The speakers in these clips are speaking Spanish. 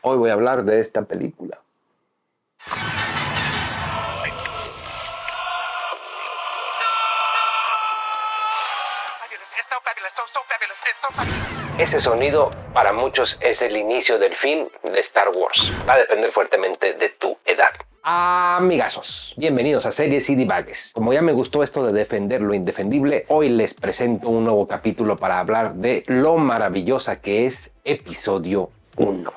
Hoy voy a hablar de esta película. Ese sonido para muchos es el inicio del fin de Star Wars. Va a depender fuertemente de tu edad. Amigazos, bienvenidos a Series y Divagues. Como ya me gustó esto de defender lo indefendible, hoy les presento un nuevo capítulo para hablar de lo maravillosa que es Episodio 1.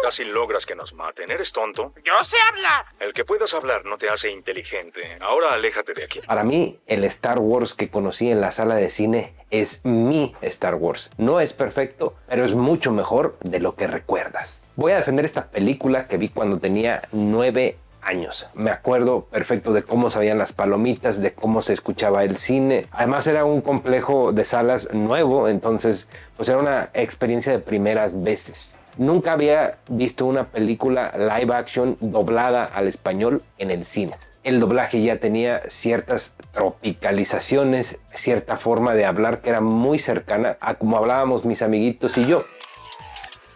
Casi logras que nos maten. ¿Eres tonto? ¡Yo sé hablar! El que puedas hablar no te hace inteligente. Ahora aléjate de aquí. Para mí, el Star Wars que conocí en la sala de cine es mi Star Wars. No es perfecto, pero es mucho mejor de lo que recuerdas. Voy a defender esta película que vi cuando tenía 9 años. Me acuerdo perfecto de cómo sabían las palomitas, de cómo se escuchaba el cine. Además era un complejo de salas nuevo, entonces pues era una experiencia de primeras veces. Nunca había visto una película live action doblada al español en el cine. El doblaje ya tenía ciertas tropicalizaciones, cierta forma de hablar que era muy cercana a como hablábamos mis amiguitos y yo.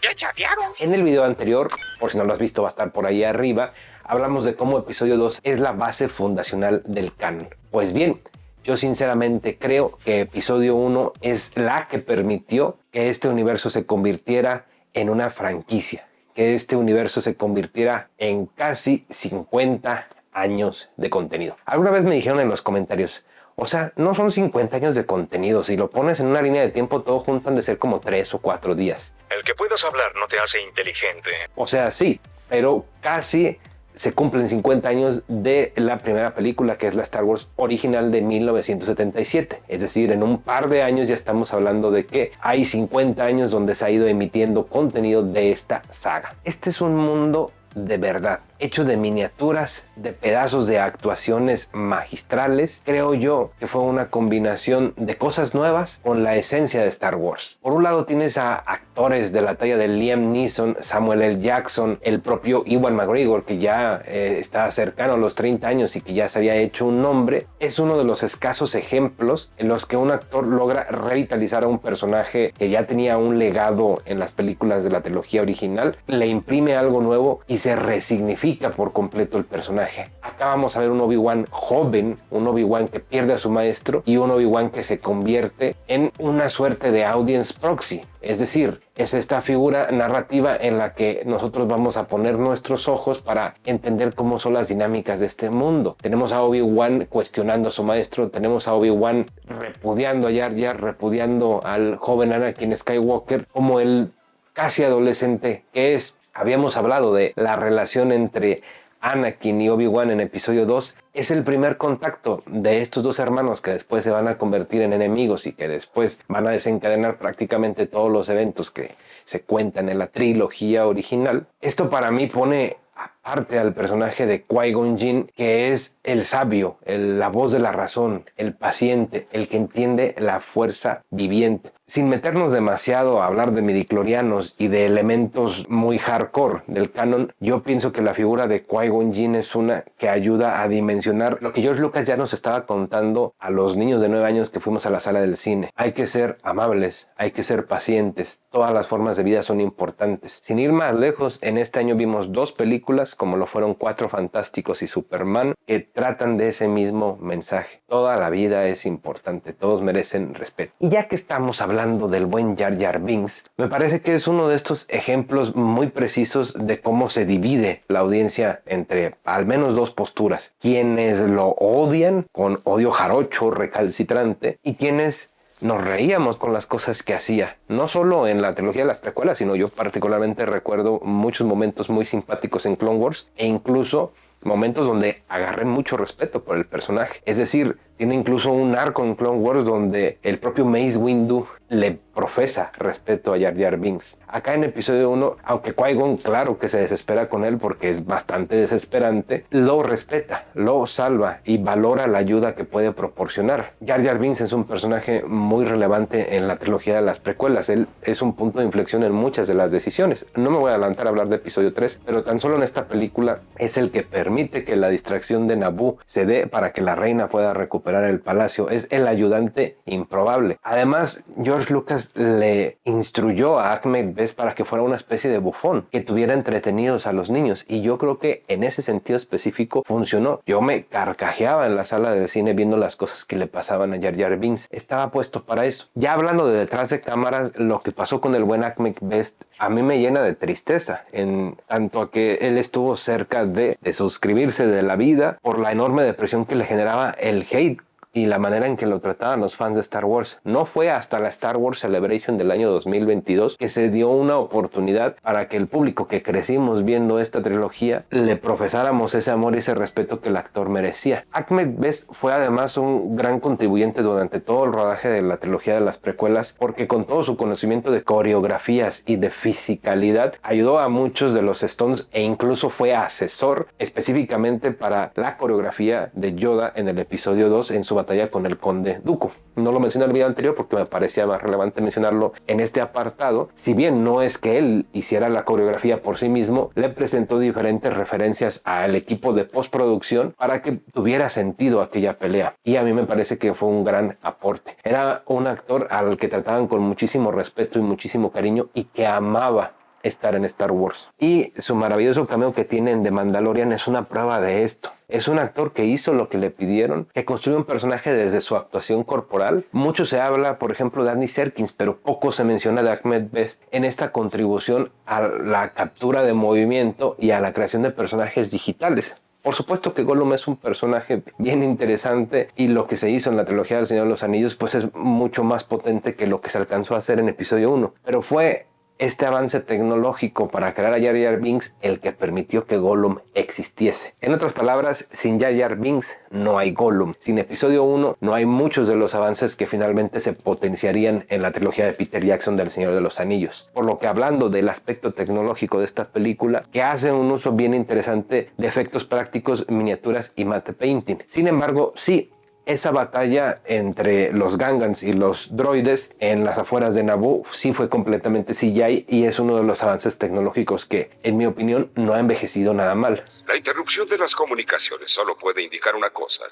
¡Ya chafiaron! En el video anterior, por si no lo has visto va a estar por ahí arriba, hablamos de cómo Episodio 2 es la base fundacional del canon. Pues bien, yo sinceramente creo que Episodio 1 es la que permitió que este universo se convirtiera en una franquicia, que este universo se convirtiera en casi 50 años de contenido. Alguna vez me dijeron en los comentarios, o sea, no son 50 años de contenido, si lo pones en una línea de tiempo todo junto han de ser como 3 o 4 días. El que puedas hablar no te hace inteligente. O sea, sí, pero casi se cumplen 50 años de la primera película, que es la Star Wars original de 1977. Es decir, en un par de años ya estamos hablando de que hay 50 años donde se ha ido emitiendo contenido de esta saga. Este es un mundo de verdad, hecho de miniaturas, de pedazos de actuaciones magistrales. Creo yo que fue una combinación de cosas nuevas con la esencia de Star Wars. Por un lado tienes a actores de la talla de Liam Neeson, Samuel L. Jackson, el propio Ewan McGregor, que ya está cercano a los 30 años y que ya se había hecho un nombre. Es uno de los escasos ejemplos en los que un actor logra revitalizar a un personaje que ya tenía un legado en las películas de la trilogía original, le imprime algo nuevo y se resignifica por completo el personaje. Acá vamos a ver un Obi-Wan joven, un Obi-Wan que pierde a su maestro y un Obi-Wan que se convierte en una suerte de audience proxy. Es decir, es esta figura narrativa en la que nosotros vamos a poner nuestros ojos para entender cómo son las dinámicas de este mundo. Tenemos a Obi-Wan cuestionando a su maestro, tenemos a Obi-Wan repudiando a Jar Jar, repudiando al joven Anakin Skywalker como el casi adolescente que es. Habíamos hablado de la relación entre Anakin y Obi-Wan en Episodio 2. Es el primer contacto de estos dos hermanos que después se van a convertir en enemigos y que después van a desencadenar prácticamente todos los eventos que se cuentan en la trilogía original. Esto para mí pone aparte al personaje de Qui-Gon Jinn, que es el sabio, la voz de la razón, el paciente, el que entiende la fuerza viviente. Sin meternos demasiado a hablar de midichlorianos y de elementos muy hardcore del canon, yo pienso que la figura de Qui-Gon Jinn es una que ayuda a dimensionar lo que George Lucas ya nos estaba contando a los niños de 9 años que fuimos a la sala del cine. Hay que ser amables, hay que ser pacientes, todas las formas de vida son importantes. Sin ir más lejos, en este año vimos 2 películas, como lo fueron Cuatro Fantásticos y Superman, que tratan de ese mismo mensaje. Toda la vida es importante, todos merecen respeto. Y ya que estamos hablando del buen Jar Jar Binks, me parece que es uno de estos ejemplos muy precisos de cómo se divide la audiencia entre al menos 2 posturas. Quienes lo odian con odio jarocho, recalcitrante, y quienes nos reíamos con las cosas que hacía, no solo en la trilogía de las precuelas, sino yo particularmente recuerdo muchos momentos muy simpáticos en Clone Wars e incluso momentos donde agarré mucho respeto por el personaje. Es decir, tiene incluso un arco en Clone Wars donde el propio Mace Windu le profesa respeto a Jar Jar Binks. Acá en Episodio 1, aunque Qui-Gon claro que se desespera con él porque es bastante desesperante, lo respeta, lo salva y valora la ayuda que puede proporcionar. Jar Jar Binks es un personaje muy relevante en la trilogía de las precuelas. Él es un punto de inflexión en muchas de las decisiones. No me voy a adelantar a hablar de Episodio 3, pero tan solo en esta película es el que permite que la distracción de Naboo se dé para que la reina pueda recuperar recuperar el palacio. Es el ayudante improbable. Además, George Lucas le instruyó a Ahmed Best para que fuera una especie de bufón, que tuviera entretenidos a los niños. Y yo creo que en ese sentido específico funcionó. Yo me carcajeaba en la sala de cine viendo las cosas que le pasaban a Jar Jar Binks. Estaba puesto para eso. Ya hablando de detrás de cámaras, lo que pasó con el buen Ahmed Best a mí me llena de tristeza, en tanto a que él estuvo cerca de suscribirse de la vida por la enorme depresión que le generaba el hate y la manera en que lo trataban los fans de Star Wars. No fue hasta la Star Wars Celebration del año 2022 que se dio una oportunidad para que el público que crecimos viendo esta trilogía le profesáramos ese amor y ese respeto que el actor merecía. Ahmed Best fue además un gran contribuyente durante todo el rodaje de la trilogía de las precuelas, porque con todo su conocimiento de coreografías y de fisicalidad ayudó a muchos de los Stones e incluso fue asesor específicamente para la coreografía de Yoda en el episodio 2 en su batalla con el conde Dooku. No lo mencioné en el video anterior porque me parecía más relevante mencionarlo en este apartado. Si bien no es que él hiciera la coreografía por sí mismo, le presentó diferentes referencias al equipo de postproducción para que tuviera sentido aquella pelea. Y a mí me parece que fue un gran aporte. Era un actor al que trataban con muchísimo respeto y muchísimo cariño y que amaba estar en Star Wars. Y su maravilloso cameo que tiene en The Mandalorian es una prueba de esto. Es un actor que hizo lo que le pidieron, que construyó un personaje desde su actuación corporal. Mucho se habla, por ejemplo, de Andy Serkis, pero poco se menciona de Ahmed Best en esta contribución a la captura de movimiento y a la creación de personajes digitales. Por supuesto que Gollum es un personaje bien interesante y lo que se hizo en la trilogía del Señor de los Anillos pues es mucho más potente que lo que se alcanzó a hacer en episodio 1. Pero fue este avance tecnológico para crear a Jar Jar Binks el que permitió que Gollum existiese. En otras palabras, sin Jar Jar Binks no hay Gollum. Sin episodio 1 no hay muchos de los avances que finalmente se potenciarían en la trilogía de Peter Jackson del Señor de los Anillos. Por lo que, hablando del aspecto tecnológico de esta película, que hace un uso bien interesante de efectos prácticos, miniaturas y matte painting. Sin embargo, sí, esa batalla entre los Gangans y los droides en las afueras de Naboo sí fue completamente CGI y es uno de los avances tecnológicos que, en mi opinión, no ha envejecido nada mal. La interrupción de las comunicaciones solo puede indicar una cosa: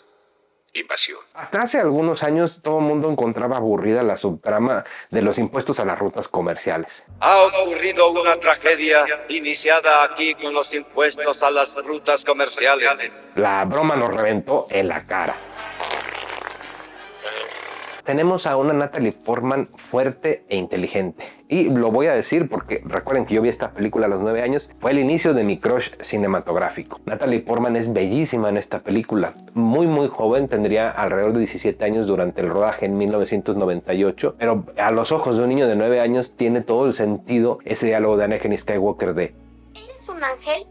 invasión. Hasta hace algunos años todo el mundo encontraba aburrida la subtrama de los impuestos a las rutas comerciales. Ha ocurrido una tragedia iniciada aquí con los impuestos a las rutas comerciales. La broma nos reventó en la cara. Tenemos a una Natalie Portman fuerte e inteligente. Y lo voy a decir porque recuerden que yo vi esta película a los 9 años. Fue el inicio de mi crush cinematográfico. Natalie Portman es bellísima en esta película. Muy joven, tendría alrededor de 17 años durante el rodaje en 1998. Pero a los ojos de un niño de 9 años tiene todo el sentido ese diálogo de Anakin Skywalker de ¿eres un ángel?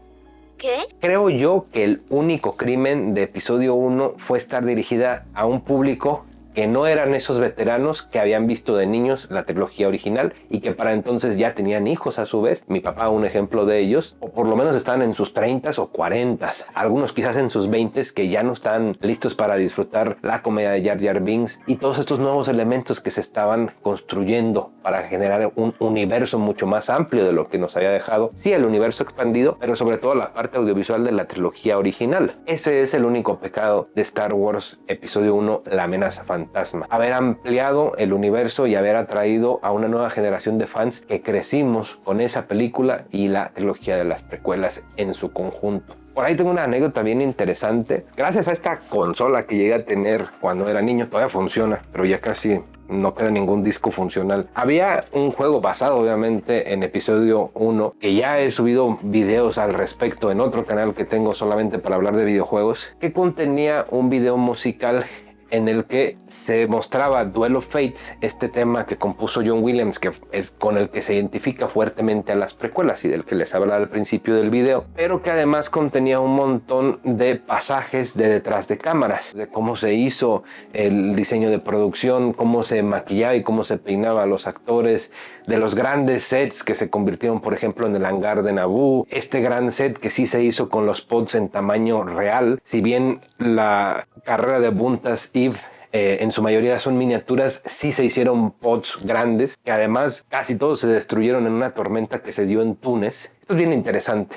¿Qué? Creo yo que el único crimen de episodio 1 fue estar dirigida a un público que no eran esos veteranos que habían visto de niños la trilogía original y que para entonces ya tenían hijos a su vez. Mi papá, un ejemplo de ellos, o por lo menos estaban en sus 30s o 40s, algunos quizás en sus 20s que ya no están listos para disfrutar la comedia de Jar Jar Binks y todos estos nuevos elementos que se estaban construyendo para generar un universo mucho más amplio de lo que nos había dejado, sí, el universo expandido, pero sobre todo la parte audiovisual de la trilogía original. Ese es el único pecado de Star Wars episodio 1, La amenaza fantasma. Haber ampliado el universo y haber atraído a una nueva generación de fans que crecimos con esa película y la trilogía de las precuelas en su conjunto. Por ahí tengo una anécdota bien interesante. Gracias a esta consola que llegué a tener cuando era niño, todavía funciona, pero ya casi no queda ningún disco funcional. Había un juego basado obviamente en episodio 1 que ya he subido videos al respecto en otro canal que tengo solamente para hablar de videojuegos, que contenía un video musical en el que se mostraba Duel of Fates, este tema que compuso John Williams, que es con el que se identifica fuertemente a las precuelas y del que les hablaba al principio del video, pero que además contenía un montón de pasajes de detrás de cámaras, de cómo se hizo el diseño de producción, cómo se maquillaba y cómo se peinaba a los actores, de los grandes sets que se convirtieron, por ejemplo, en el hangar de Naboo, este gran set que sí se hizo con los pods en tamaño real, si bien la carrera de Buntas Eve en su mayoría son miniaturas, sí se hicieron pods grandes que además casi todos se destruyeron en una tormenta que se dio en Túnez. Esto es bien interesante.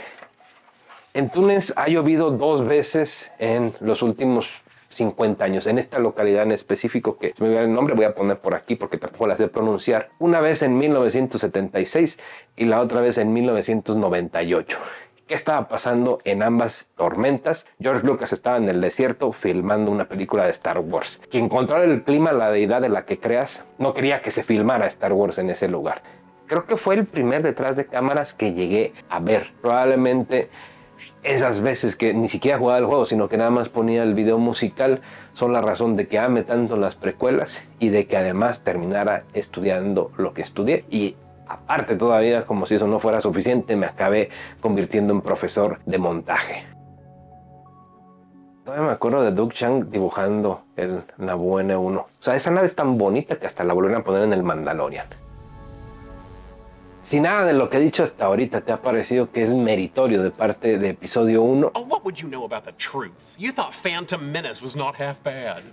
En Túnez ha llovido 2 veces en los últimos 50 años, en esta localidad en específico, que se me olvidó el nombre, voy a poner por aquí porque tampoco la sé pronunciar, una vez en 1976 y la otra vez en 1998. ¿Qué estaba pasando en ambas tormentas? George Lucas estaba en el desierto filmando una película de Star Wars. Quien controla el clima, la deidad de la que creas, no quería que se filmara Star Wars en ese lugar. Creo que fue el primer detrás de cámaras que llegué a ver. Probablemente esas veces que ni siquiera jugaba el juego, sino que nada más ponía el video musical, son la razón de que ame tanto las precuelas y de que además terminara estudiando lo que estudié. Y aparte todavía, como si eso no fuera suficiente, me acabé convirtiendo en profesor de montaje. Todavía me acuerdo de Doug Chiang dibujando el Naboo N1. O sea, esa nave es tan bonita que hasta la volvieron a poner en el Mandalorian. Si nada de lo que he dicho hasta ahorita te ha parecido que es meritorio de parte de episodio 1, Oh, what would you know about the truth? You thought Phantom Menace was not half bad.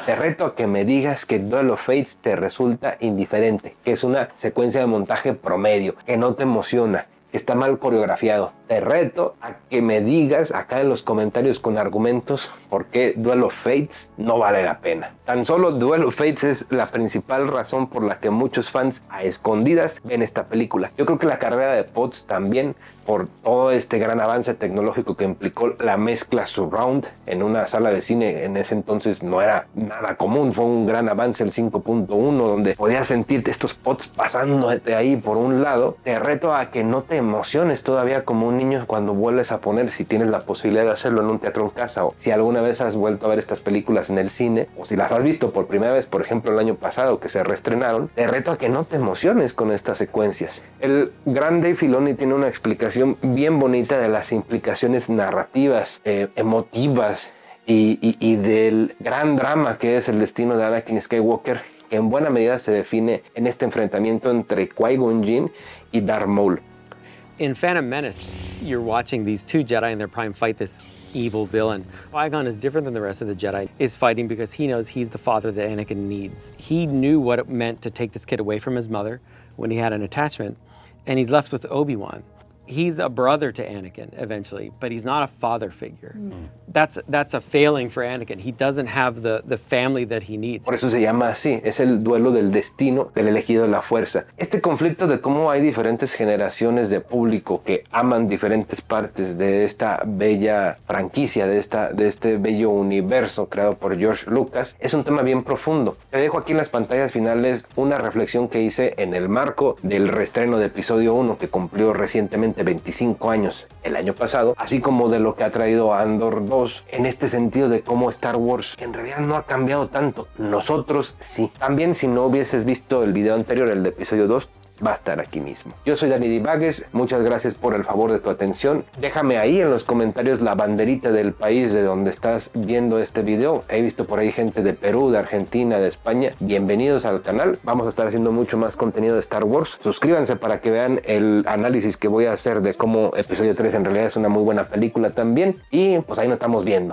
te reto a que me digas que Duel of Fates te resulta indiferente, que es una secuencia de montaje promedio, que no te emociona, que está mal coreografiado. Te reto a que me digas acá en los comentarios con argumentos por qué Duel of Fates no vale la pena. Tan solo Duel of Fates es la principal razón por la que muchos fans a escondidas ven esta película. Yo creo que la carrera de Potts también, por todo este gran avance tecnológico que implicó la mezcla surround en una sala de cine, en ese entonces no era nada común, fue un gran avance el 5.1 donde podías sentirte estos Potts pasándote ahí por un lado. Te reto a que no te emociones todavía como un niño cuando vuelves a poner, si tienes la posibilidad de hacerlo en un teatro en casa, o si alguna vez has vuelto a ver estas películas en el cine, o si las has visto por primera vez, por ejemplo el año pasado que se reestrenaron, te reto a que no te emociones con estas secuencias. El gran Dave Filoni tiene una explicación bien bonita de las implicaciones narrativas, emotivas y del gran drama que es el destino de Anakin Skywalker, que en buena medida se define en este enfrentamiento entre Qui-Gon Jinn y Darth Maul. In Phantom Menace, you're watching these two Jedi in their prime fight this evil villain. Qui-Gon is different than the rest of the Jedi, is fighting because he knows he's the father that Anakin needs. He knew what it meant to take this kid away from his mother when he had an attachment, and he's left with Obi-Wan. He's a brother to Anakin eventually, but he's not a father figure. That's a failing for Anakin. He doesn't have the family that he needs. Por eso se llama así, es el duelo del destino del elegido de la fuerza. Este conflicto de cómo hay diferentes generaciones de público que aman diferentes partes de esta bella franquicia, de este bello universo creado por George Lucas, es un tema bien profundo. Te dejo aquí en las pantallas finales una reflexión que hice en el marco del reestreno de episodio 1 que cumplió recientemente 25 años el año pasado, así como de lo que ha traído Andor 2 en este sentido de cómo Star Wars en realidad no ha cambiado tanto. Nosotros sí. También si no hubieses visto el video anterior, el de episodio 2, va a estar aquí mismo. Yo soy Dani Divagues, muchas gracias por el favor de tu atención. Déjame ahí en los comentarios la banderita del país de donde estás viendo este video. He visto por ahí gente de Perú, de Argentina, de España. Bienvenidos al canal. Vamos a estar haciendo mucho más contenido de Star Wars. Suscríbanse para que vean el análisis que voy a hacer de cómo episodio 3 en realidad es una muy buena película también. Y pues ahí nos estamos viendo.